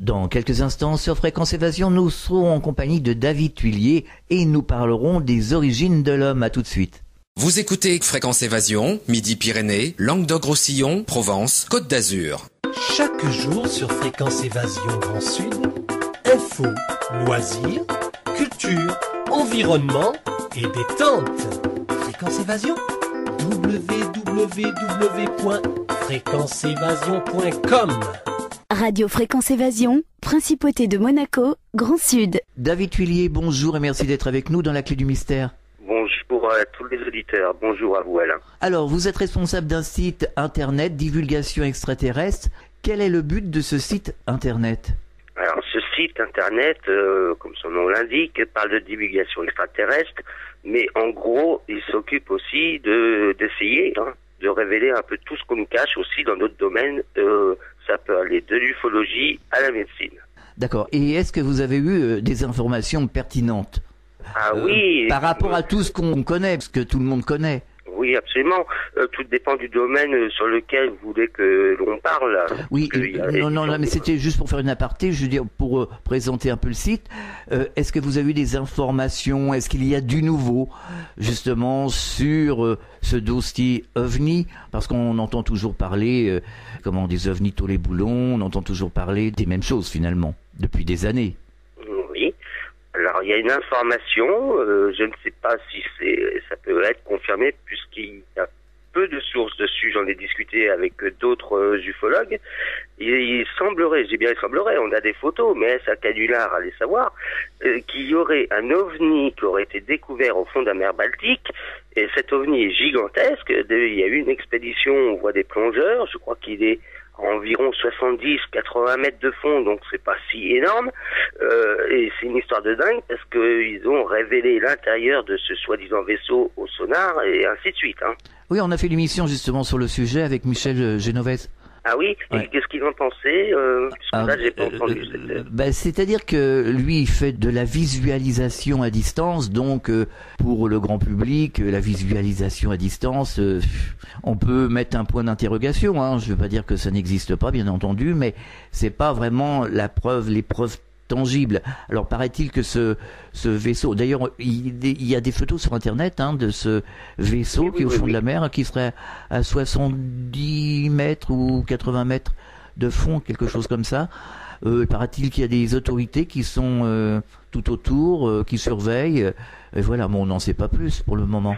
Dans quelques instants, sur Fréquence Évasion, nous serons en compagnie de David Thuillier et nous parlerons des origines de l'homme. À tout de suite. Vous écoutez Fréquence Évasion, Midi-Pyrénées, Languedoc-Roussillon, Provence, Côte d'Azur. Chaque jour sur Fréquence Évasion Grand Sud, info, loisirs, culture, environnement et détente. Fréquence Évasion, www.fréquenceévasion.com. Radio Fréquence Évasion, Principauté de Monaco, Grand Sud. David Thuillier, bonjour et merci d'être avec nous dans la Clé du Mystère. Bonjour à tous les auditeurs, bonjour à vous Alain. Alors, vous êtes responsable d'un site internet, divulgation extraterrestre. Quel est le but de ce site internet ? Alors ce site internet, comme son nom l'indique, parle de divulgation extraterrestre, mais en gros, il s'occupe aussi d'essayer de révéler un peu tout ce qu'on nous cache aussi dans d'autres domaines. Ça peut aller de l'ufologie à la médecine. D'accord. Et est-ce que vous avez eu des informations pertinentes ? Ah oui. Par rapport à tout ce qu'on connaît, ce que tout le monde connaît. Oui, absolument. Tout dépend du domaine sur lequel vous voulez que l'on parle. Oui, non, mais c'était juste pour faire une aparté, je veux dire, pour présenter un peu le site. Est-ce que vous avez eu des informations, est-ce qu'il y a du nouveau, justement, sur ce dossier OVNI ? Parce qu'on entend toujours parler, des OVNI tous les boulons, on entend toujours parler des mêmes choses, finalement, depuis des années. Oui. Alors, il y a une information, je ne sais pas si ça peut être confirmé, puisqu'il y a peu de sources dessus, j'en ai discuté avec d'autres ufologues. Il semblerait, on a des photos, mais c'est un canular, allez savoir, qu'il y aurait un ovni qui aurait été découvert au fond de la mer Baltique, et cet ovni est gigantesque. Il y a eu une expédition, on voit des plongeurs, je crois qu'il est environ 70-80 mètres de fond, donc c'est pas si énorme, et c'est une histoire de dingue parce qu'ils ont révélé l'intérieur de ce soi-disant vaisseau au sonar et ainsi de suite. Oui, on a fait l'émission justement sur le sujet avec Michel Génovès. Ah oui, ouais. Et qu'est-ce qu'ils en pensaient là, j'ai pas entendu. C'est-à-dire que lui, il fait de la visualisation à distance, donc pour le grand public, la visualisation à distance, on peut mettre un point d'interrogation. Je ne veux pas dire que ça n'existe pas, bien entendu, mais c'est pas vraiment les preuves tangibles. Alors paraît-il que ce vaisseau, d'ailleurs il y a des photos sur internet de ce vaisseau qui est au fond de la mer, qui serait à 70 mètres ou 80 mètres de fond, quelque chose comme ça. Paraît-il qu'il y a des autorités qui sont tout autour, qui surveillent, et voilà, bon, on n'en sait pas plus pour le moment.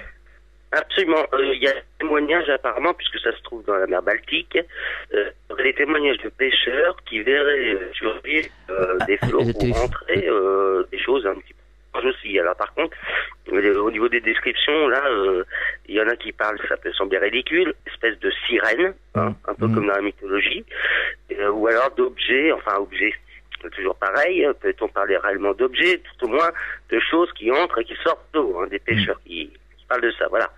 Absolument. Il y a des témoignages apparemment, puisque ça se trouve dans la mer Baltique, des témoignages de pêcheurs qui verraient survivre des flots pour rentrer des choses un petit peu aussi. Alors par contre, au niveau des descriptions, là, il y en a qui parlent, ça peut sembler ridicule, espèce de sirène, un peu comme dans la mythologie, ou alors d'objets, toujours pareil, peut-on parler réellement d'objets, tout au moins de choses qui entrent et qui sortent d'eau, des pêcheurs qui parle de ça, voilà,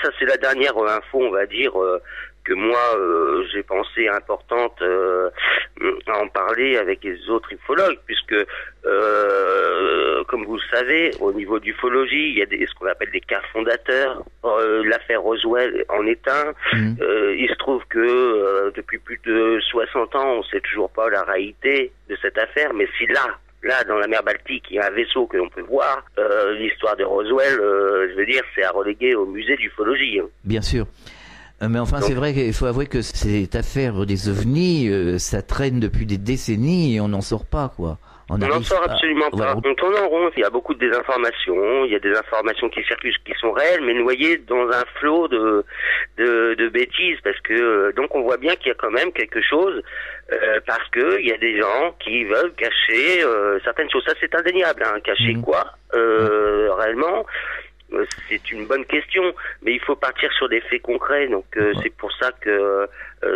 ça c'est la dernière info, on va dire, que moi j'ai pensé importante à en parler avec les autres ufologues, puisque comme vous le savez, au niveau d'ufologie, il y a ce qu'on appelle des cas fondateurs. L'affaire Roswell en est un. Il se trouve que depuis plus de 60 ans, on sait toujours pas la réalité de cette affaire, mais si là, dans la mer Baltique, il y a un vaisseau que l'on peut voir. L'histoire de Roswell, je veux dire, c'est à reléguer au musée d'ufologie. Bien sûr. Mais enfin, c'est vrai qu'il faut avouer que cette affaire des ovnis, ça traîne depuis des décennies et on n'en sort pas, quoi. On n'en sort absolument pas. On tourne en rond. Il y a beaucoup de désinformations. Il y a des informations qui circulent, qui sont réelles, mais noyées dans un flot de bêtises. Parce que donc on voit bien qu'il y a quand même quelque chose, parce que il y a des gens qui veulent cacher certaines choses. Ça, c'est indéniable. Cacher quoi réellement? C'est une bonne question, mais il faut partir sur des faits concrets. Donc c'est pour ça que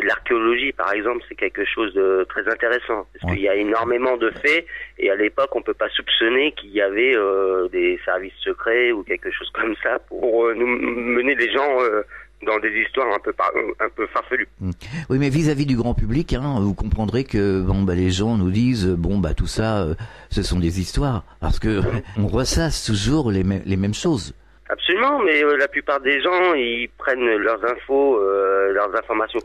l'archéologie, par exemple, c'est quelque chose de très intéressant, parce qu'il y a énormément de faits, et à l'époque, on peut pas soupçonner qu'il y avait des services secrets ou quelque chose comme ça pour nous mener les gens dans des histoires un peu farfelues. Oui, mais vis-à-vis du grand public, vous comprendrez que les gens nous disent tout ça, ce sont des histoires, parce que on ressasse toujours les mêmes choses. Absolument, mais la plupart des gens, ils prennent leurs informations,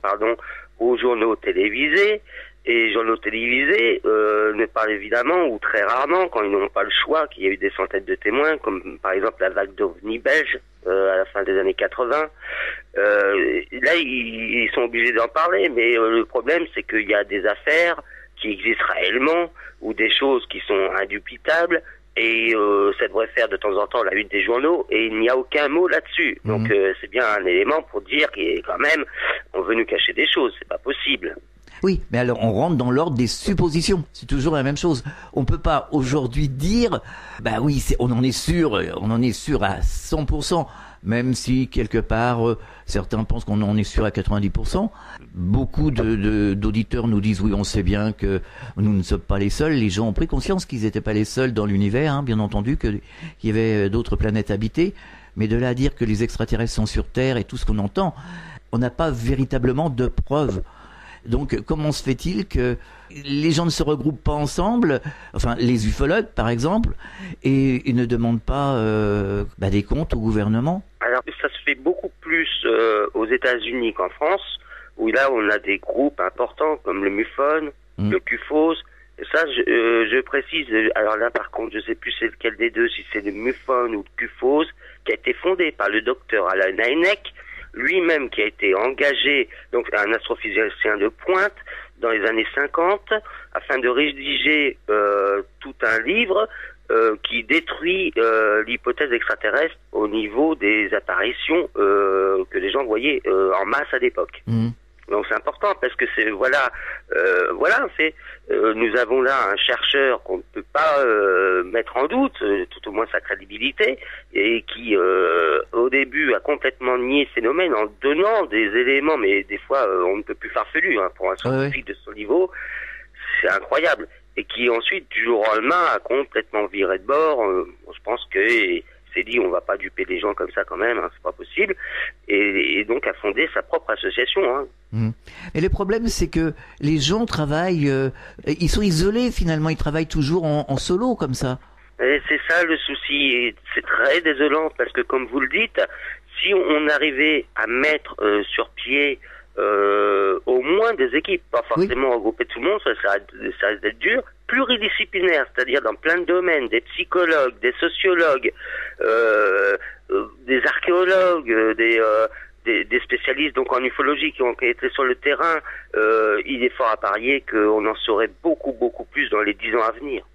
aux journaux télévisés, Et les journaux télévisés ne parlent évidemment, ou très rarement, quand ils n'ont pas le choix, qu'il y a eu des centaines de témoins, comme par exemple la vague d'OVNI belge à la fin des années 80. Là, ils sont obligés d'en parler, mais le problème, c'est qu'il y a des affaires qui existent réellement, ou des choses qui sont indubitables, et ça devrait faire de temps en temps la une des journaux, et il n'y a aucun mot là-dessus. Donc c'est bien un élément pour dire qu'il quand même, on veut nous cacher des choses, c'est pas possible. Oui, mais alors on rentre dans l'ordre des suppositions. C'est toujours la même chose. On peut pas aujourd'hui dire, bah oui, on en est sûr à 100%, même si quelque part certains pensent qu'on en est sûr à 90%. Beaucoup d'auditeurs nous disent oui, on sait bien que nous ne sommes pas les seuls. Les gens ont pris conscience qu'ils n'étaient pas les seuls dans l'univers, hein, bien entendu, qu'il y avait d'autres planètes habitées. Mais de là à dire que les extraterrestres sont sur Terre et tout ce qu'on entend, on n'a pas véritablement de preuves. Donc, comment se fait-il que les gens ne se regroupent pas ensemble, enfin les ufologues par exemple, et ne demandent pas des comptes au gouvernement? Alors, ça se fait beaucoup plus aux États-Unis qu'en France, où là on a des groupes importants comme le MUFON, le QFOS. Et ça, je précise. Alors là, par contre, je sais plus c'est lequel des deux, si c'est le MUFON ou le QFOS, qui a été fondé par le docteur Alan Hynek, lui-même qui a été engagé, donc un astrophysicien de pointe, dans les années 50, afin de rédiger tout un livre qui détruit l'hypothèse extraterrestre au niveau des apparitions que les gens voyaient en masse à l'époque. Donc c'est important parce que c'est nous avons là un chercheur qu'on ne peut pas mettre en doute, tout au moins sa crédibilité, et qui au début a complètement nié ce phénomène en donnant des éléments, mais des fois on ne peut plus farfelu pour un scientifique de son niveau, c'est incroyable, et qui ensuite du jour au lendemain a complètement viré de bord. Je pense que s'est dit on va pas duper les gens comme ça quand même, c'est pas possible, et donc a fondé sa propre association. Et le problème c'est que les gens travaillent, ils sont isolés finalement, ils travaillent toujours en solo comme ça. Et c'est ça le souci, et c'est très désolant parce que comme vous le dites, si on arrivait à mettre sur pied au moins des équipes, pas forcément regrouper tout le monde, ça risque d'être dur, pluridisciplinaire, c'est-à-dire dans plein de domaines, des psychologues, des sociologues, des archéologues, des spécialistes donc en ufologie qui ont été sur le terrain. Il est fort à parier qu'on en saurait beaucoup plus dans les 10 ans à venir.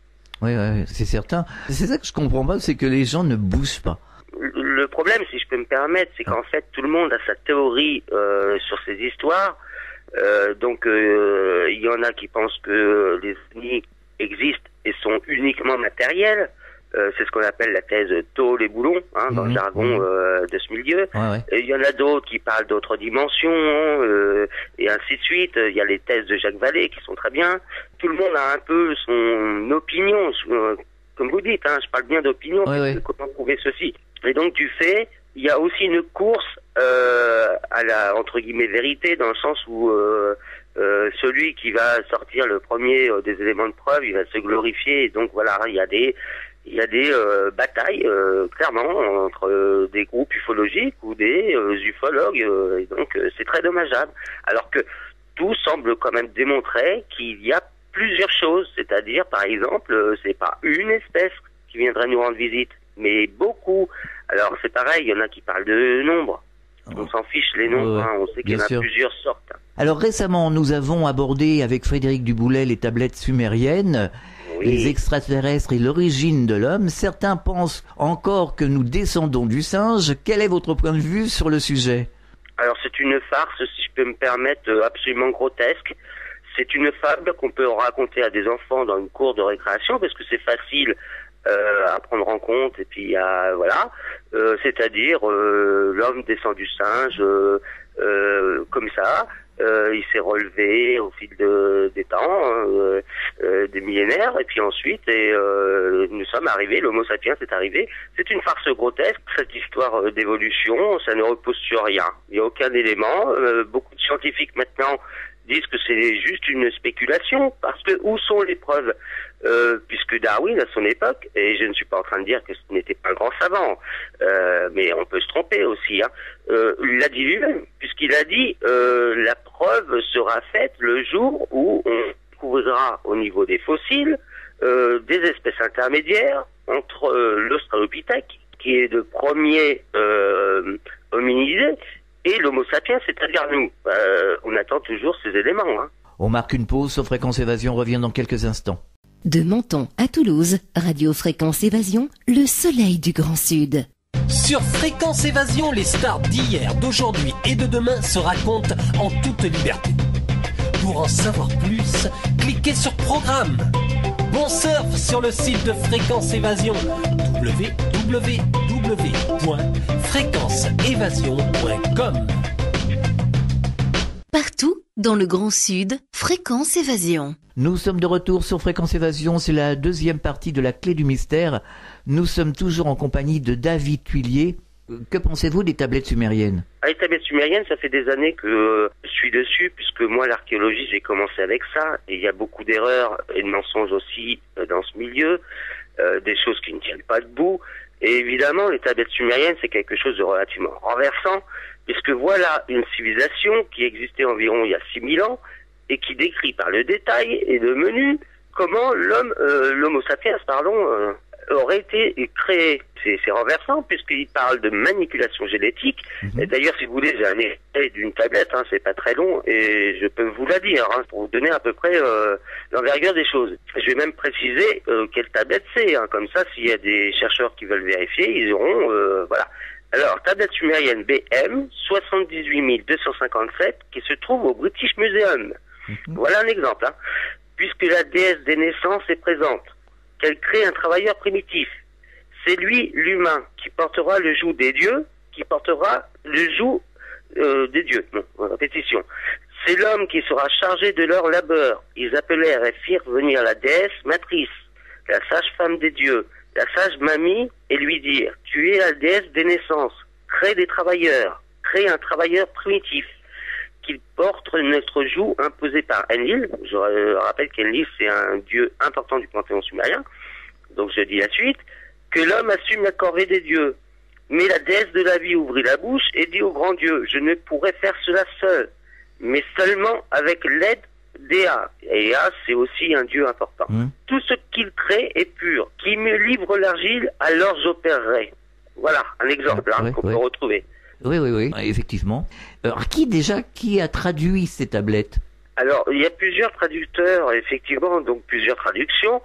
Oui, c'est certain. C'est ça que je comprends pas, c'est que les gens ne bougent pas. Le problème, si je peux me permettre, c'est qu'en fait tout le monde a sa théorie sur ces histoires. Donc il y en a qui pensent que les ovnis existent et sont uniquement matériels. C'est ce qu'on appelle la thèse tôle et boulon, dans le jargon de ce milieu. Et il y en a d'autres qui parlent d'autres dimensions, et ainsi de suite. Il y a les thèses de Jacques Vallée qui sont très bien. Tout le monde a un peu son opinion, comme vous dites, je parle bien d'opinion, comment prouver ceci. Et donc du fait, il y a aussi une course à la entre guillemets vérité, dans le sens où celui qui va sortir le premier des éléments de preuve, il va se glorifier. Et donc voilà, il y a des batailles clairement entre des groupes ufologiques ou des ufologues, et donc c'est très dommageable. Alors que tout semble quand même démontrer qu'il y a plusieurs choses, c'est-à-dire par exemple, c'est pas une espèce qui viendrait nous rendre visite, mais beaucoup. Alors c'est pareil, il y en a qui parlent de nombres. On s'en fiche les nombres, on sait qu'il y en a plusieurs sortes. Alors récemment, nous avons abordé avec Frédéric Duboulet les tablettes sumériennes, les extraterrestres et l'origine de l'homme. Certains pensent encore que nous descendons du singe. Quel est votre point de vue sur le sujet? Alors c'est une farce, si je peux me permettre, absolument grotesque. C'est une fable qu'on peut raconter à des enfants dans une cour de récréation parce que c'est facile à prendre en compte, et puis voilà, c'est-à-dire l'homme descend du singe comme ça. Il s'est relevé au fil des temps, des millénaires, et puis ensuite, nous sommes arrivés, l'Homo sapiens est arrivé. C'est une farce grotesque, cette histoire d'évolution, ça ne repose sur rien. Il n'y a aucun élément. Beaucoup de scientifiques maintenant disent que c'est juste une spéculation, parce que où sont les preuves? Puisque Darwin, à son époque, et je ne suis pas en train de dire que ce n'était pas un grand savant, mais on peut se tromper aussi, il l'a dit lui-même, puisqu'il a dit la preuve sera faite le jour où on découvrira au niveau des fossiles des espèces intermédiaires entre l'Australopithèque, qui est le premier hominidé, et l'Homo sapiens, c'est-à-dire nous. On attend toujours ces éléments. Hein. On marque une pause sur Fréquence Évasion, on revient dans quelques instants. De Menton à Toulouse, Radio Fréquence Évasion, le soleil du Grand Sud. Sur Fréquence Évasion, les stars d'hier, d'aujourd'hui et de demain se racontent en toute liberté. Pour en savoir plus, cliquez sur Programme. Bon surf sur le site de Fréquence Évasion, www.fréquenceévasion.com. Partout dans le Grand Sud, Fréquence Évasion. Nous sommes de retour sur Fréquence Évasion, c'est la deuxième partie de la clé du mystère. Nous sommes toujours en compagnie de David Thuillier. Que pensez-vous des tablettes sumériennes? Les tablettes sumériennes, ça fait des années que je suis dessus, puisque moi, l'archéologie, j'ai commencé avec ça, et il y a beaucoup d'erreurs et de mensonges aussi dans ce milieu, des choses qui ne tiennent pas debout. Et évidemment, les tablettes sumériennes, c'est quelque chose de relativement renversant, puisque voilà une civilisation qui existait environ il y a 6000 ans, et qui décrit par le détail et le menu comment l'Homo sapiens, aurait été créé. C'est renversant puisqu'il parle de manipulation génétique. Et d'ailleurs, si vous voulez, j'ai un extrait d'une tablette, hein, c'est pas très long, et je peux vous la dire, hein, pour vous donner à peu près l'envergure des choses. Je vais même préciser quelle tablette c'est, hein, comme ça, s'il y a des chercheurs qui veulent vérifier, ils auront, voilà. Alors, tablette sumérienne BM 78257 qui se trouve au British Museum. Voilà un exemple, hein. Puisque la déesse des naissances est présente, qu'elle crée un travailleur primitif. C'est lui, l'humain, qui portera le joug des dieux, qui portera le joug des dieux. Non, répétition. C'est l'homme qui sera chargé de leur labeur. Ils appelèrent et firent venir la déesse matrice, la sage-femme des dieux, la sage mamie, et lui dirent, tu es la déesse des naissances, crée des travailleurs, crée un travailleur primitif, qu'il porte notre joug imposé par Enlil. Je rappelle qu'Enlil, c'est un dieu important du panthéon sumérien. Donc je dis la suite, que l'homme assume la corvée des dieux. Mais la déesse de la vie ouvrit la bouche et dit au grand Dieu, je ne pourrais faire cela seul, mais seulement avec l'aide d'Ea. Et Ea, c'est aussi un dieu important. Tout ce qu'il crée est pur. Qui me livre l'argile, alors j'opérerai. Voilà, un exemple qu'on peut retrouver. Oui, effectivement. Alors, qui a traduit ces tablettes? Alors, il y a plusieurs traducteurs, effectivement, donc plusieurs traductions.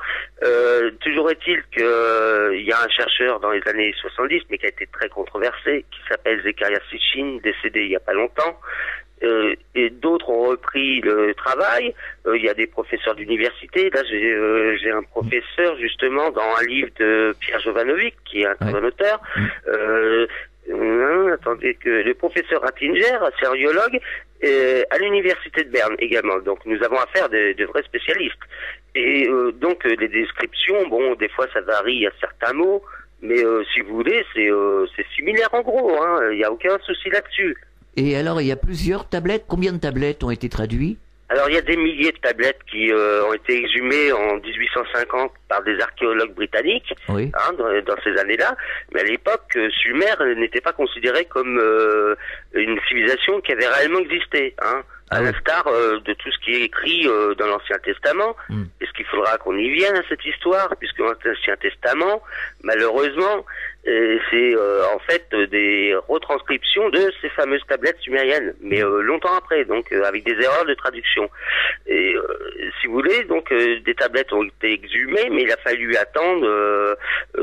Toujours est-il qu'il y a un chercheur dans les années 70, mais qui a été très controversé, qui s'appelle Zecharia Sitchin, décédé il n'y a pas longtemps. Et d'autres ont repris le travail. Il y a des professeurs d'université. Là, j'ai un professeur, justement, dans un livre de Pierre Jovanovic, qui est un très bon auteur. Attendez, que le professeur Rattinger, sériologue, à l'université de Berne également. Donc nous avons affaire de vrais spécialistes. Et donc les descriptions, bon, des fois ça varie à certains mots, mais si vous voulez, c'est similaire en gros. Il n'y a aucun souci là-dessus. Et alors, il y a plusieurs tablettes. Combien de tablettes ont été traduites? Alors, il y a des milliers de tablettes qui ont été exhumées en 1850 par des archéologues britanniques, dans ces années-là. Mais à l'époque, Sumer n'était pas considéré comme une civilisation qui avait réellement existé, à l'instar de tout ce qui est écrit dans l'Ancien Testament. Est-ce qu'il faudra qu'on y vienne à cette histoire, puisque l'Ancien Testament, malheureusement, c'est en fait des retranscriptions de ces fameuses tablettes sumériennes, mais longtemps après, donc avec des erreurs de traduction. Et si vous voulez, donc des tablettes ont été exhumées, mais il a fallu attendre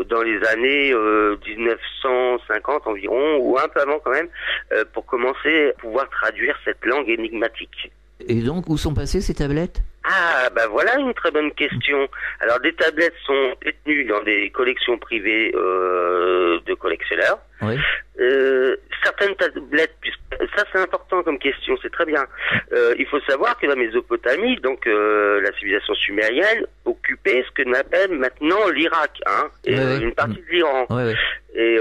dans les années 1950 environ, ou un peu avant quand même, pour commencer à pouvoir traduire cette langue énigmatique. Et donc, où sont passées ces tablettes? Ah, bah voilà une très bonne question. Alors, des tablettes sont détenues dans des collections privées de collectionneurs. Oui. Certaines tablettes, ça c'est important comme question, c'est très bien. Il faut savoir que la Mésopotamie, donc la civilisation sumérienne, occupait ce que l'on appelle maintenant l'Irak, et une partie de l'Iran. Et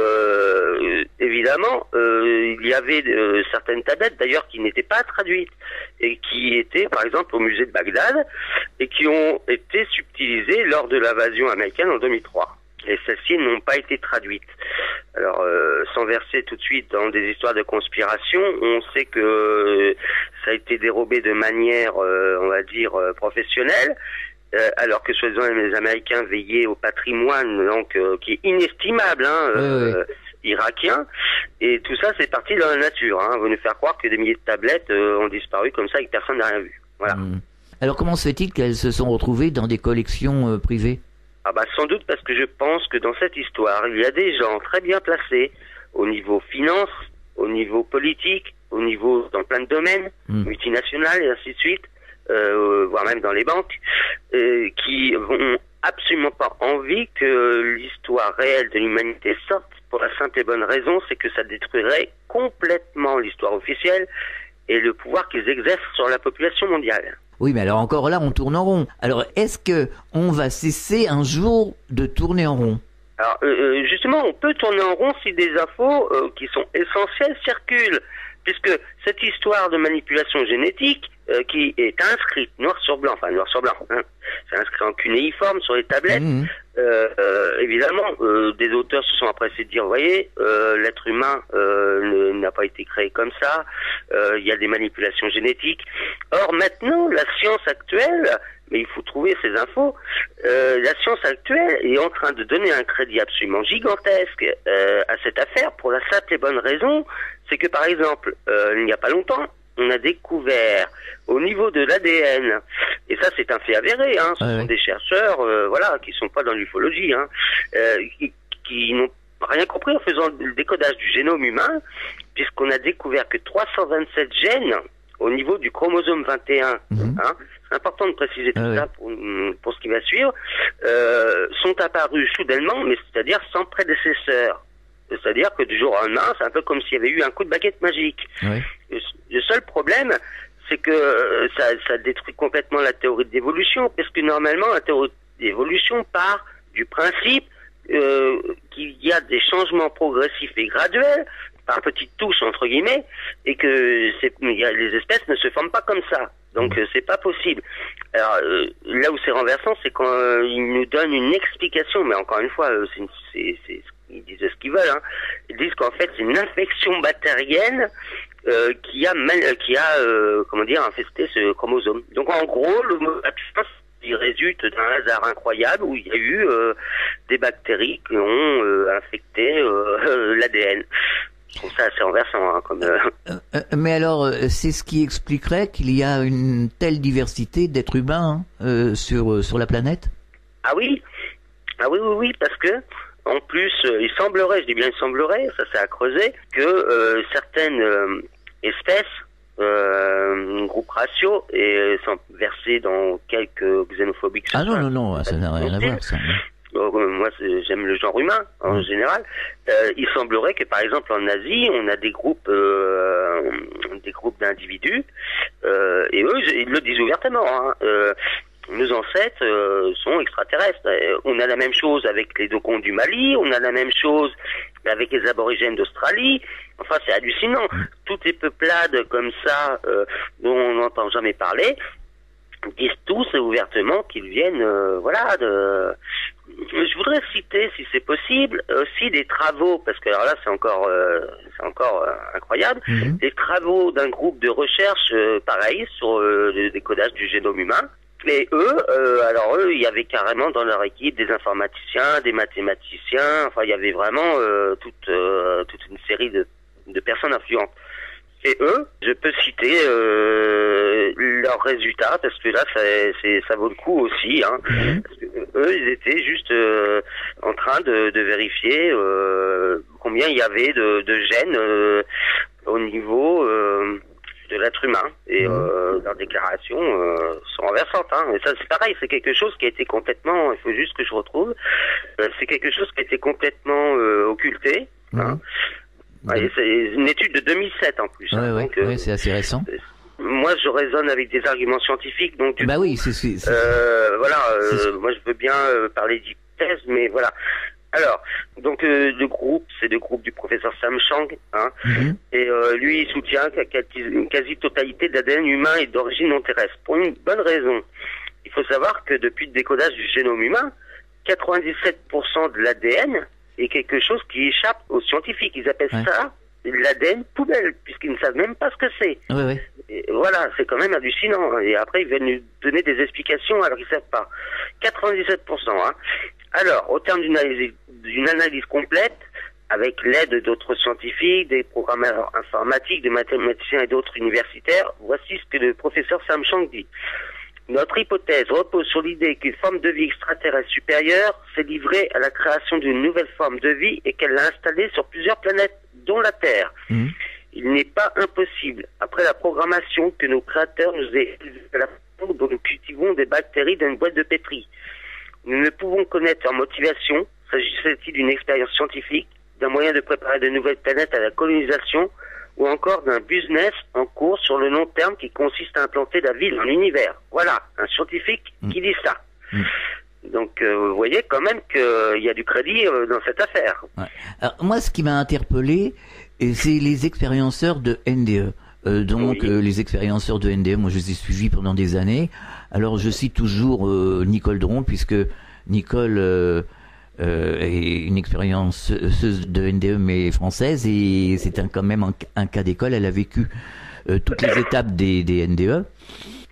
évidemment, il y avait certaines tablettes d'ailleurs qui n'étaient pas traduites et qui étaient par exemple au musée de Bagdad et qui ont été subtilisées lors de l'invasion américaine en 2003. et celles-ci n'ont pas été traduites. Alors, sans verser tout de suite dans des histoires de conspiration, on sait que ça a été dérobé de manière, on va dire, professionnelle, alors que soi-disant les Américains veillaient au patrimoine, donc qui est inestimable, irakien, et tout ça c'est parti dans la nature. Vous nous faire croire que des milliers de tablettes ont disparu comme ça et que personne n'a rien vu. Voilà. Alors comment se fait-il qu'elles se sont retrouvées dans des collections privées? Sans doute parce que je pense que dans cette histoire, il y a des gens très bien placés au niveau finance, au niveau politique, au niveau dans plein de domaines, multinationales et ainsi de suite, voire même dans les banques, qui vont absolument pas envie que l'histoire réelle de l'humanité sorte, pour la simple et bonne raison, c'est que ça détruirait complètement l'histoire officielle et le pouvoir qu'ils exercent sur la population mondiale. Oui, mais alors encore là, on tourne en rond. Alors, est-ce que on va cesser un jour de tourner en rond? Alors, justement, on peut tourner en rond si des infos qui sont essentielles circulent, puisque cette histoire de manipulation génétique qui est inscrite noir sur blanc, c'est inscrit en cunéiforme sur les tablettes. Évidemment, des auteurs se sont empressés de dire, vous voyez, l'être humain n'a pas été créé comme ça, il y a des manipulations génétiques. Or maintenant, la science actuelle, mais il faut trouver ces infos, la science actuelle est en train de donner un crédit absolument gigantesque à cette affaire pour la simple et bonne raison, c'est que par exemple, il n'y a pas longtemps, on a découvert au niveau de l'ADN, et ça c'est un fait avéré, ce sont des chercheurs, qui sont pas dans l'ufologie, qui n'ont rien compris en faisant le décodage du génome humain, puisqu'on a découvert que 327 gènes au niveau du chromosome 21, c'est important de préciser tout ça pour ce qui va suivre, sont apparus soudainement, mais c'est-à-dire sans prédécesseur. C'est-à-dire que du jour au lendemain, c'est un peu comme s'il y avait eu un coup de baguette magique. Le seul problème, c'est que ça détruit complètement la théorie de l'évolution, parce que normalement, la théorie de l'évolution part du principe qu'il y a des changements progressifs et graduels, par petites touches entre guillemets, et que les espèces ne se forment pas comme ça. Donc c'est pas possible. Alors là où c'est renversant, c'est quand ils nous donnent une explication, mais encore une fois, ils disent ce qu'ils veulent. Ils disent qu'en fait c'est une infection bactérienne qui a infesté ce chromosome. Donc en gros, il résulte d'un hasard incroyable où il y a eu des bactéries qui ont infecté l'ADN. Je trouve ça assez renversant. Mais alors, c'est ce qui expliquerait qu'il y a une telle diversité d'êtres humains sur la planète? Ah oui, parce que en plus, il semblerait, je dis bien il semblerait, ça c'est à creuser, que certaines espèces, groupes raciaux, sont versées dans quelques xénophobiques. Non, ça n'a rien à voir, ça. Moi, j'aime le genre humain, en général. Il semblerait que, par exemple, en Asie, on a des groupes d'individus, et eux, ils le disent ouvertement, nos ancêtres sont extraterrestres. On a la même chose avec les Dogons du Mali, on a la même chose avec les aborigènes d'Australie. Enfin, c'est hallucinant. Toutes les peuplades comme ça, dont on n'entend jamais parler, disent tous ouvertement qu'ils viennent, Je voudrais citer, si c'est possible, aussi des travaux, parce que alors là c'est encore incroyable, des travaux d'un groupe de recherche, pareil, sur le décodage du génome humain. Et eux, il y avait carrément dans leur équipe des informaticiens, des mathématiciens, enfin il y avait vraiment toute une série de personnes influentes. Et eux, je peux citer leurs résultats, parce que là ça vaut le coup aussi, parce que eux ils étaient juste en train de vérifier combien il y avait de gènes au niveau de l'être humain, et leurs déclarations sont renversantes, et ça c'est pareil, c'est quelque chose qui a été complètement, il faut juste que je retrouve, c'est quelque chose qui a été complètement occulté, c'est une étude de 2007 en plus. Donc, c'est assez récent. Moi, je raisonne avec des arguments scientifiques, donc moi je veux bien parler d'hypothèses, mais voilà. Alors, donc le groupe, c'est le groupe du professeur Sam Chang, et lui, il soutient qu'une quasi-totalité de l'ADN humain est d'origine non terrestre. Pour une bonne raison. Il faut savoir que depuis le décodage du génome humain, 97% de l'ADN est quelque chose qui échappe aux scientifiques. Ils appellent ça l'ADN poubelle, puisqu'ils ne savent même pas ce que c'est. Oui. Et voilà, c'est quand même hallucinant. Et après, ils viennent nous donner des explications alors qu'ils ne savent pas. 97%. Hein. Alors, au terme d'une analyse complète, avec l'aide d'autres scientifiques, des programmeurs informatiques, des mathématiciens et d'autres universitaires, voici ce que le professeur Sam Chang dit. Notre hypothèse repose sur l'idée qu'une forme de vie extraterrestre supérieure s'est livrée à la création d'une nouvelle forme de vie et qu'elle l'a installée sur plusieurs planètes, dont la Terre. Il n'est pas impossible, après la programmation, que nos créateurs nous aient élevés à la façon dont nous cultivons des bactéries dans une boîte de pétri. Nous ne pouvons connaître leur motivation, s'agissait-il d'une expérience scientifique, d'un moyen de préparer de nouvelles planètes à la colonisation, ou encore d'un business en cours sur le long terme qui consiste à implanter la vie dans l'univers. Voilà, un scientifique qui dit ça. Donc, vous voyez quand même qu'il y a du crédit dans cette affaire. Ouais. Alors, moi, ce qui m'a interpellé, c'est les expérienceurs de NDE. Les expérienceurs de NDE, moi, je les ai suivis pendant des années. Alors, je cite toujours Nicole Dron, puisque Nicole est une expérienceuse de NDE, mais française, et c'est quand même un cas d'école. Elle a vécu toutes les étapes des NDE.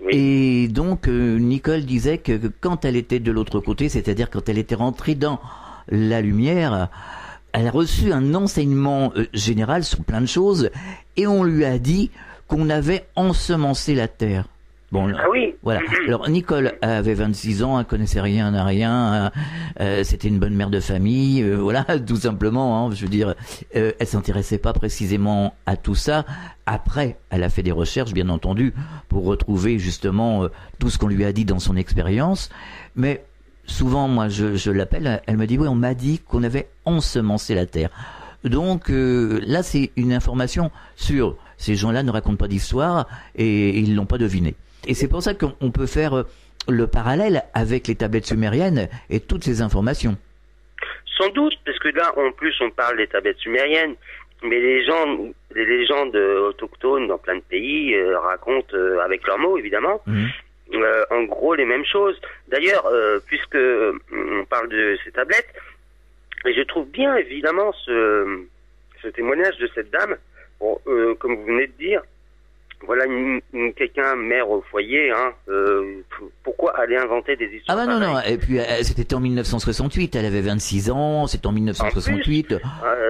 Et donc, Nicole disait que quand elle était de l'autre côté, c'est-à-dire quand elle était rentrée dans la lumière, elle a reçu un enseignement général sur plein de choses, et on lui a dit qu'on avait ensemencé la Terre. Bon, voilà. Alors, Nicole avait 26 ans, elle connaissait rien à rien, c'était une bonne mère de famille, voilà, tout simplement, hein, je veux dire, elle s'intéressait pas précisément à tout ça. Après, elle a fait des recherches, bien entendu, pour retrouver justement tout ce qu'on lui a dit dans son expérience, mais souvent, moi, je l'appelle, elle me dit, oui, on m'a dit qu'on avait ensemencé la Terre. Donc, là, c'est une information sûre. Ces gens-là ne racontent pas d'histoire et ils l'ont pas deviné. Et c'est pour ça qu'on peut faire le parallèle avec les tablettes sumériennes et toutes ces informations. Sans doute, parce que là, en plus, on parle des tablettes sumériennes, mais les légendes autochtones dans plein de pays racontent, avec leurs mots, évidemment, en gros, les mêmes choses. D'ailleurs, puisque on parle de ces tablettes, et je trouve bien, évidemment, ce témoignage de cette dame, comme vous venez de dire, voilà quelqu'un mère au foyer, hein. Pourquoi aller inventer des histoires? Ah bah non. Et puis c'était en 1968. Elle avait 26 ans. C'était en 1968.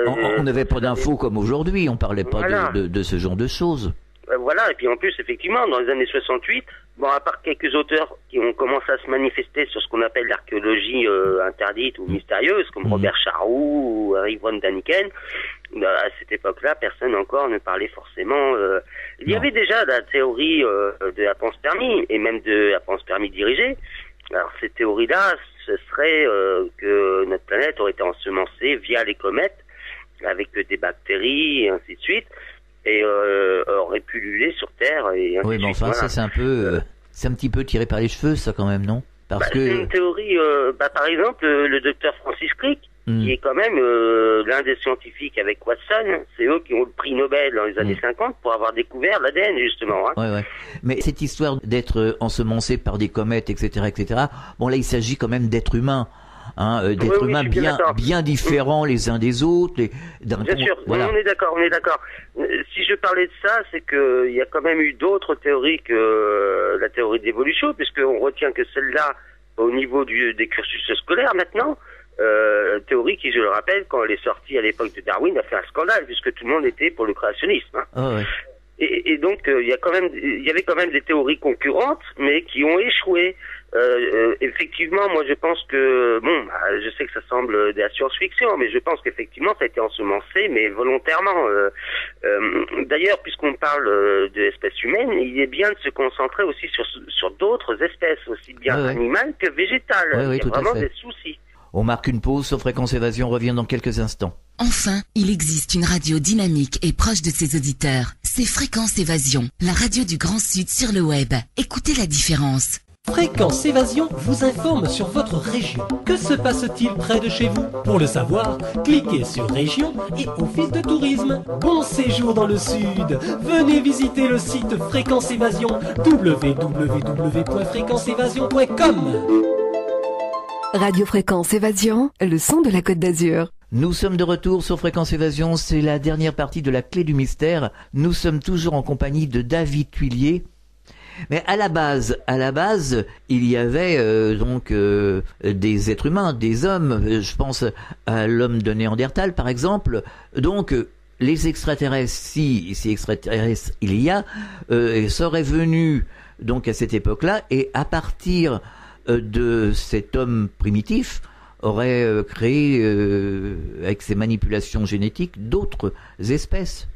On n'avait pas d'infos comme aujourd'hui. On parlait pas de ce genre de choses. Voilà. Et puis en plus, effectivement, dans les années 68, bon, à part quelques auteurs qui ont commencé à se manifester sur ce qu'on appelle l'archéologie interdite ou mystérieuse, comme Robert Charroux ou Erich von Däniken, à cette époque-là, personne encore ne parlait forcément. Il y avait déjà la théorie de la panspermie et même de la panspermie dirigée. Alors ces théories-là, ce serait que notre planète aurait été ensemencée via les comètes avec des bactéries et ainsi de suite, et aurait pullulé sur Terre et ainsi de suite. Mais enfin, ça c'est un peu, c'est un petit peu tiré par les cheveux, ça quand même, non? Parce que c'est une théorie. Par exemple, le docteur Francis Crick, qui est quand même l'un des scientifiques avec Watson, c'est eux qui ont le prix Nobel dans les années 50 pour avoir découvert l'ADN, justement. Hein. Ouais. Mais cette histoire d'être ensemencé par des comètes, etc., bon là, il s'agit quand même d'êtres humains. D'êtres humains bien différents les uns des autres. Bien sûr, voilà. On est d'accord. Si je parlais de ça, c'est que il y a quand même eu d'autres théories que la théorie de l'évolution, puisqu'on retient que celle-là, au niveau des cursus scolaires maintenant, théorie qui, je le rappelle, quand elle est sortie à l'époque de Darwin, a fait un scandale, puisque tout le monde était pour le créationnisme. Hein. Et donc, il y avait quand même des théories concurrentes, mais qui ont échoué. Effectivement, moi je pense que, je sais que ça semble de la science-fiction, mais je pense qu'effectivement ça a été ensemencé, mais volontairement. D'ailleurs, puisqu'on parle de l'espèce humaine, il est bien de se concentrer aussi sur d'autres espèces, aussi bien animales que végétales. Il y a vraiment des soucis. On marque une pause sur Fréquence Évasion, on revient dans quelques instants. Enfin, il existe une radio dynamique et proche de ses auditeurs. C'est Fréquence Évasion, la radio du Grand Sud sur le web. Écoutez la différence. Fréquence Évasion vous informe sur votre région. Que se passe-t-il près de chez vous? Pour le savoir, cliquez sur Région et Office de tourisme. Bon séjour dans le Sud. Venez visiter le site Fréquence Évasion, www.fréquenceévasion.com. Radio Fréquence Évasion, le son de la Côte d'Azur. Nous sommes de retour sur Fréquence Évasion, c'est la dernière partie de la clé du mystère. Nous sommes toujours en compagnie de David Thuillier. Mais à la base, il y avait des êtres humains, des hommes. Je pense à l'homme de Néandertal, par exemple. Donc, les extraterrestres, si extraterrestres il y a, seraient venus donc à cette époque-là, et à partir de cet homme primitif, aurait créé, avec ses manipulations génétiques, d'autres espèces.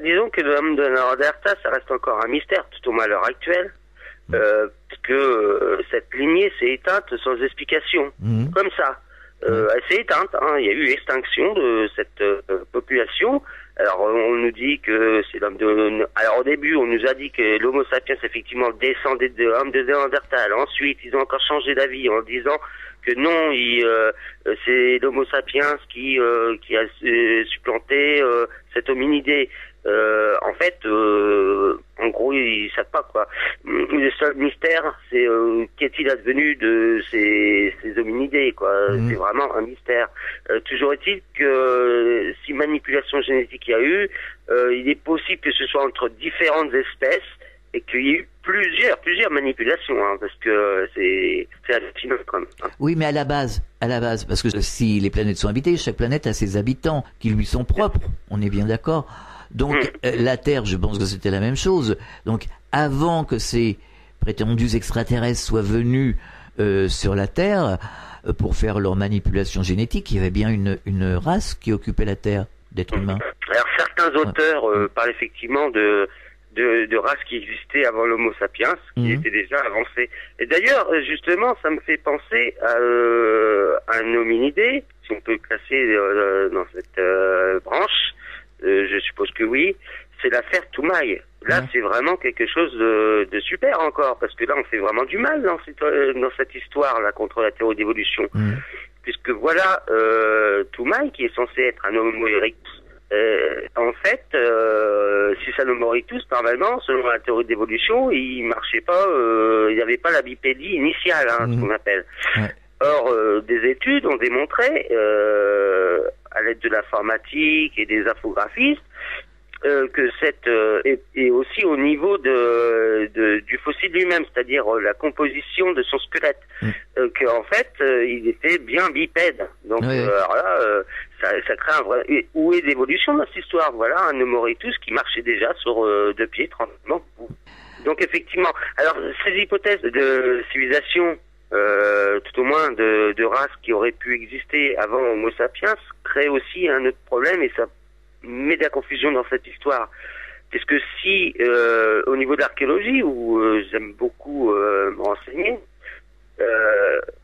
Disons que l'homme de Néandertal, ça reste encore un mystère, tout au moins à l'heure actuelle, parce que cette lignée s'est éteinte sans explication, comme ça. Elle s'est éteinte, hein. Il y a eu extinction de cette population. Alors on nous dit que c'est l'homme de... Alors au début on nous a dit que l'Homo sapiens effectivement descendait de l'homme de Néandertal. Ensuite ils ont encore changé d'avis en disant que non, c'est l'Homo sapiens qui a supplanté cet hominidé. En fait, en gros, ils savent pas quoi. Le seul mystère, c'est qu'est-il advenu de ces hominidés, quoi. C'est vraiment un mystère. Toujours est-il que si manipulation génétique il y a eu, il est possible que ce soit entre différentes espèces et qu'il y ait eu plusieurs manipulations, hein, parce que c'est hallucinant quand même. Hein. Oui, mais à la base, parce que si les planètes sont habitées, chaque planète a ses habitants qui lui sont propres. On est bien d'accord. Donc la Terre, je pense que c'était la même chose. Donc avant que ces prétendus extraterrestres soient venus sur la Terre pour faire leur manipulation génétique, il y avait bien une race qui occupait la Terre d'êtres humains. Alors certains auteurs parlent effectivement de races qui existaient avant l'Homo sapiens, qui étaient déjà avancées. Et d'ailleurs, justement, ça me fait penser à un hominidé, si on peut le classer dans cette branche. Je suppose que oui. C'est l'affaire Toumaï. Là, c'est vraiment quelque chose de super encore, parce que là, on fait vraiment du mal dans cette histoire-là contre la théorie d'évolution. Puisque voilà, Toumaï, qui est censé être un Homo erectus, en fait, si c'est un Homo erectus, normalement, selon la théorie d'évolution, il marchait pas, il n'y avait pas la bipédie initiale, hein, ce qu'on appelle. Or, des études ont démontré, à l'aide de l'informatique et des infographistes, que et aussi au niveau du fossile lui-même, c'est-à-dire la composition de son squelette, qu'en fait il était bien bipède. Donc alors là, ça crée un vrai... Où est l'évolution dans cette histoire? Voilà un Homo erectus qui marchait déjà sur deux pieds tranquillement. Donc effectivement, alors ces hypothèses de civilisation, tout au moins de races qui auraient pu exister avant Homo sapiens, créent aussi un autre problème, et ça met de la confusion dans cette histoire. Parce que si, au niveau de l'archéologie, où j'aime beaucoup me renseigner,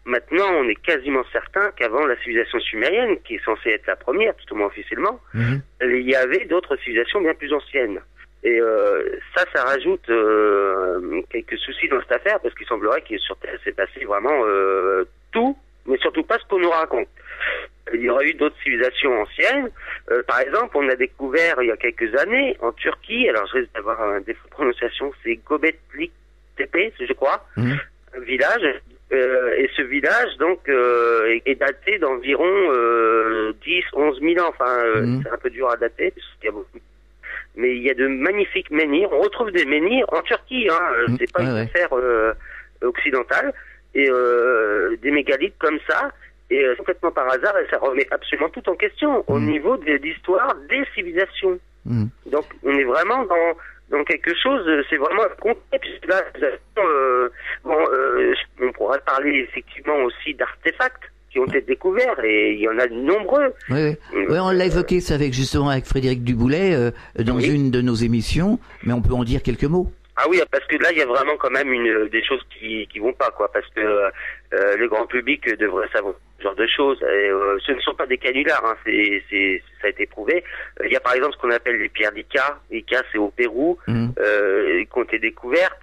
maintenant on est quasiment certain qu'avant la civilisation sumérienne, qui est censée être la première, tout au moins officiellement, il y avait d'autres civilisations bien plus anciennes. Et ça rajoute quelques soucis dans cette affaire, parce qu'il semblerait qu'il sur Terre s'est passé vraiment tout, mais surtout pas ce qu'on nous raconte. Il y aurait eu d'autres civilisations anciennes. Par exemple, on a découvert il y a quelques années en Turquie, alors je risque d'avoir un défaut de prononciation, c'est Göbekli Tepe, je crois, un village. Et ce village donc est daté d'environ 10-11 000 ans. Enfin, c'est un peu dur à dater parce qu'il y a beaucoup. Mais il y a de magnifiques menhirs. On retrouve des menhirs en Turquie, hein. C'est pas une affaire occidentale. Et des mégalithes comme ça. Et complètement par hasard, et ça remet absolument tout en question au niveau de l'histoire des civilisations. Donc on est vraiment dans quelque chose, c'est vraiment concret, puisque là, on pourra parler effectivement aussi d'artefacts qui ont été découverts, et il y en a de nombreux. Oui, on l'a évoqué ça justement avec Frédéric Duboulet dans une de nos émissions, mais on peut en dire quelques mots. Ah oui, parce que là, il y a vraiment quand même des choses qui vont pas, quoi, parce que le grand public devrait savoir ce genre de choses. Et, ce ne sont pas des canulars, hein, ça a été prouvé. Il y a par exemple ce qu'on appelle les pierres d'Ica. Ica, c'est au Pérou, qui ont été découvertes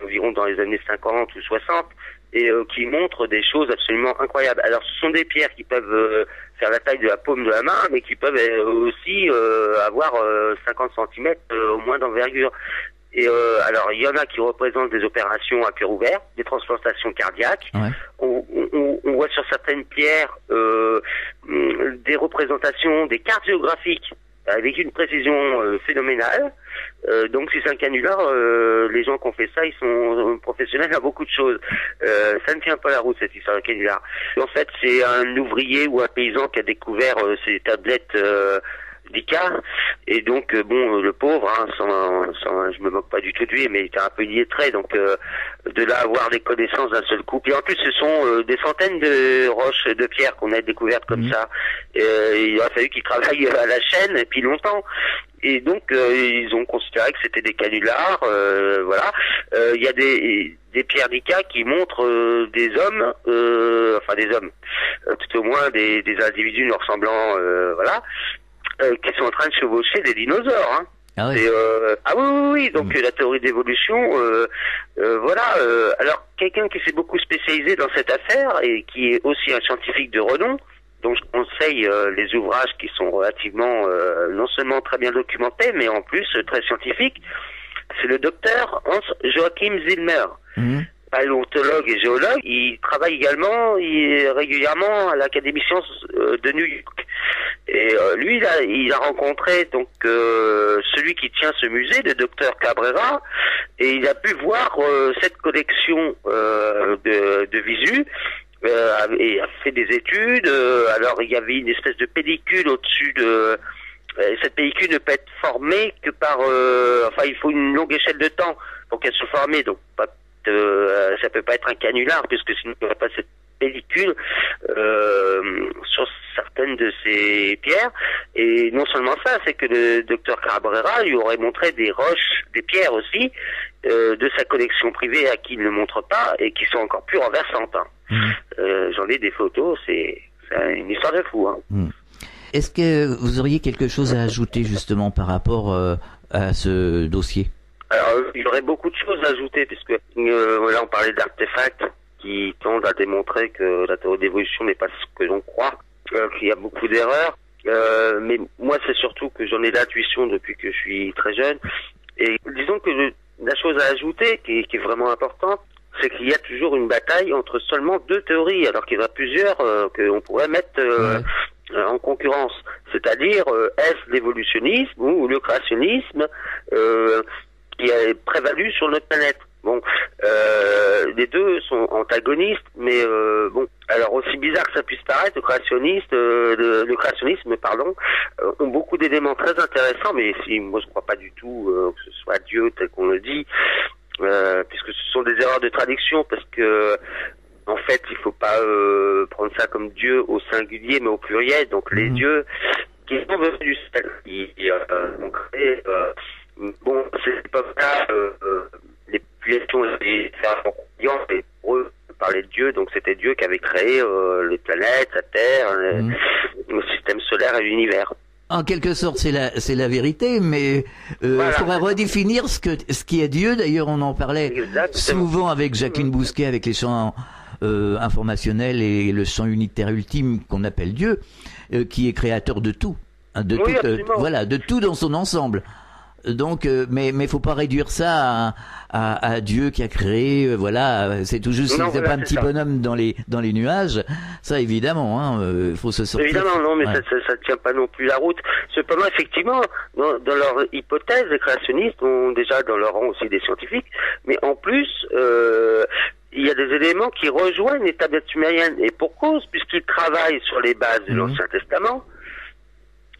environ dans les années 50 ou 60, et qui montrent des choses absolument incroyables. Alors, ce sont des pierres qui peuvent faire la taille de la paume de la main, mais qui peuvent aussi avoir 50 cm au moins d'envergure. Et alors, il y en a qui représentent des opérations à cœur ouvert, des transplantations cardiaques. On on voit sur certaines pierres des représentations, des cartes géographiques avec une précision phénoménale. Donc si c'est un canular, les gens qui ont fait ça, ils sont professionnels à beaucoup de choses. Ça ne tient pas la route, cette histoire de canular. En fait, c'est un ouvrier ou un paysan qui a découvert ces tablettes d'Ica, et donc le pauvre, je me moque pas du tout de lui, mais il était un peu illettré, donc de là avoir des connaissances d'un seul coup. Et en plus, ce sont des centaines de roches, de pierres qu'on a découvertes comme ça. Il a fallu qu'il travaille à la chaîne, et puis longtemps. Et donc ils ont considéré que c'était des canulars, voilà. Il y a des pierres d'Ica qui montrent des hommes, tout au moins des individus nous ressemblant, voilà. Qui sont en train de chevaucher des dinosaures. Hein. Ah oui. Oui. Donc la théorie d'évolution, voilà. Alors quelqu'un qui s'est beaucoup spécialisé dans cette affaire et qui est aussi un scientifique de renom, dont je conseille les ouvrages qui sont relativement non seulement très bien documentés, mais en plus très scientifiques, c'est le docteur Hans Joachim Zillmer. Paléontologue et géologue. Il travaille également régulièrement à l'Académie Sciences de New York. Et lui, il a rencontré donc celui qui tient ce musée, le docteur Cabrera, et il a pu voir cette collection de visu. Et a fait des études. Alors il y avait une espèce de pellicule au-dessus de. Cette pellicule ne peut être formée que par. Il faut une longue échelle de temps pour qu'elle soit formée. Donc ça peut pas être un canular, puisque sinon il n'y aurait pas cette pellicule sur certaines de ces pierres. Et non seulement ça, c'est que le docteur Cabrera lui aurait montré des roches, des pierres aussi, de sa collection privée à qui il ne montre pas et qui sont encore plus renversantes. J'en ai des photos, c'est une histoire de fou. Est-ce que vous auriez quelque chose à ajouter justement par rapport à ce dossier? Alors, il y aurait beaucoup de choses à ajouter, puisque là on parlait d'artefacts qui tendent à démontrer que la théorie d'évolution n'est pas ce que l'on croit, qu'il y a beaucoup d'erreurs. Mais moi, c'est surtout que j'en ai l'intuition depuis que je suis très jeune. Et disons que la chose à ajouter, qui est vraiment importante, c'est qu'il y a toujours une bataille entre seulement deux théories, alors qu'il y en a plusieurs qu'on pourrait mettre en concurrence. C'est-à-dire, est-ce l'évolutionnisme ou le créationnisme qui a prévalu sur notre planète? Bon, les deux sont antagonistes, mais alors aussi bizarre que ça puisse paraître, le créationnisme, ont beaucoup d'éléments très intéressants, mais moi je crois pas du tout que ce soit Dieu tel qu'on le dit, puisque ce sont des erreurs de traduction, parce que en fait il faut pas prendre ça comme Dieu au singulier, mais au pluriel. Donc les dieux qui sont venus du ciel, qui ont créé c'est pas ça. Les populations étaient croyantes, et pour eux, parlaient de Dieu, donc c'était Dieu qui avait créé les planètes, la Terre, le système solaire et l'univers. En quelque sorte, c'est la vérité, mais Voilà. faudrait redéfinir ce qui est Dieu. D'ailleurs, on en parlait Exactement. souvent avec Jacqueline Bousquet, avec les champs informationnels et le champ unitaire ultime qu'on appelle Dieu, qui est créateur de tout, hein, de Oui, tout, absolument. de tout dans son ensemble. Donc, mais faut pas réduire ça à Dieu qui a créé, c'est tout juste, Non, c'est voilà, pas un c'est petit ça. bonhomme dans les nuages. Ça, évidemment, faut se sortir. Évidemment, non, mais Ouais. ça tient pas non plus la route. Cependant, effectivement, dans leur hypothèse, les créationnistes ont déjà dans leur rang aussi des scientifiques, mais en plus, il y a des éléments qui rejoignent les tablettes sumériennes, et pour cause, puisqu'ils travaillent sur les bases de l'Ancien Testament.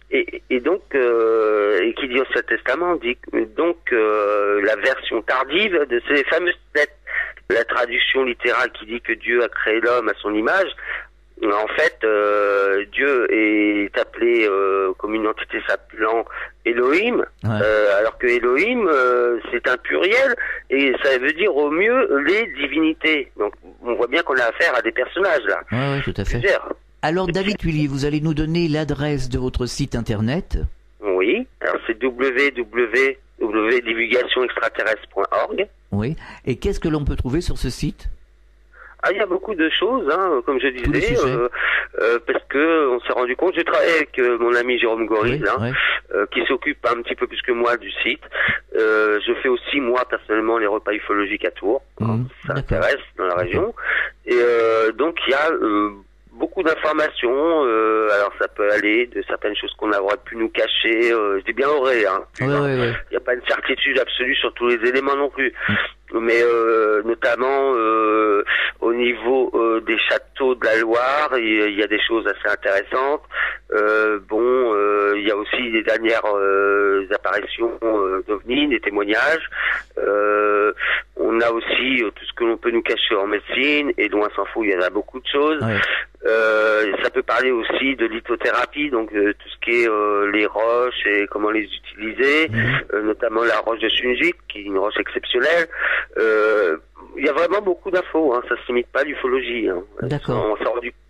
Et donc, et qui dit Ancien Testament dit donc la version tardive de ces fameuses tablettes. La traduction littérale qui dit que Dieu a créé l'homme à son image, en fait, Dieu est appelé comme une entité s'appelant Elohim, alors que Elohim, c'est un pluriel, et ça veut dire au mieux les divinités. Donc, on voit bien qu'on a affaire à des personnages, là. Ouais, tout à fait. Plusieurs. Alors, David Tuillier, vous allez nous donner l'adresse de votre site internet. Oui, alors c'est www.divulgationextraterrestre.org. Oui. Et qu'est-ce que l'on peut trouver sur ce site? Ah, il y a beaucoup de choses, hein, comme je disais, parce que on s'est rendu compte. J'ai travaillé avec mon ami Jérôme Goris, qui s'occupe un petit peu plus que moi du site. Je fais aussi moi personnellement les repas ufologiques à Tours. Ça m'intéresse dans la région. Et donc il y a beaucoup d'informations. Alors ça peut aller de certaines choses qu'on aurait pu nous cacher. Je dis bien aurait. Hein, il n'y a pas une certitude absolue sur tous les éléments non plus. Mais notamment au niveau des châteaux de la Loire, il y a des choses assez intéressantes. Il y a aussi des dernières apparitions d'OVNI, des témoignages. On a aussi tout ce que l'on peut nous cacher en médecine, et loin s'en fout, il y en a beaucoup de choses. Ça peut parler aussi de lithothérapie, donc tout ce qui est les roches et comment les utiliser, notamment la roche de Sunjik, qui est une roche exceptionnelle. Il y a vraiment beaucoup d'infos, hein, ça se limite pas à l'ufologie. Hein. D'accord.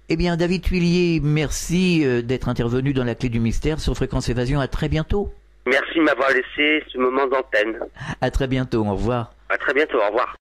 Eh bien, David Thuillier, merci d'être intervenu dans la Clé du Mystère sur Fréquence Évasion. À très bientôt. Merci de m'avoir laissé ce moment d'antenne. À très bientôt, au revoir. À très bientôt, au revoir.